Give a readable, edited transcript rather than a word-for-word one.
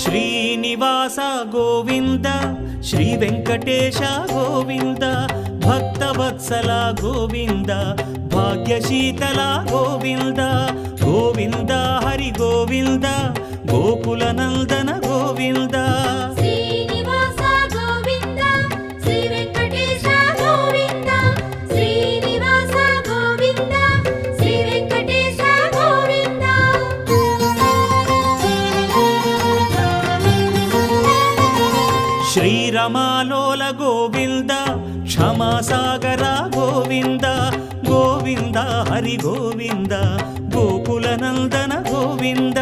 Srinivasa Govinda Shri Venkatesha Govinda Bhaktavatsala Govinda భాగ్యశీతల Govinda Govinda Hari Govinda Gokula Nandana Govinda Srinivasa Govinda Shri Venkatesha Govinda Srinivasa Govinda Shri Venkatesha Govinda శ్రీరమాలోల Govinda క్షమాసాగర Govinda Govinda Hari Govinda Gokula Nandana Govinda